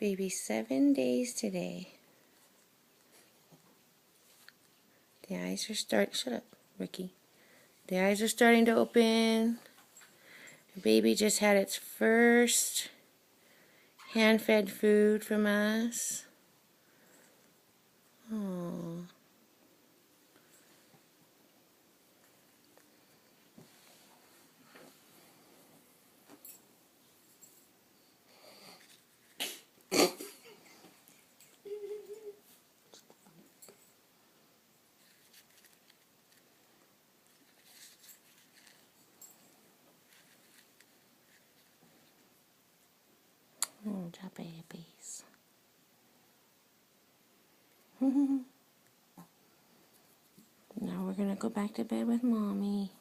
Baby 7 days today. The eyes are shut up, Ricky. The eyes are starting to open. The baby just had its first hand-fed food from us. Oh. Oh, the babies. Now we're going to go back to bed with Mommy.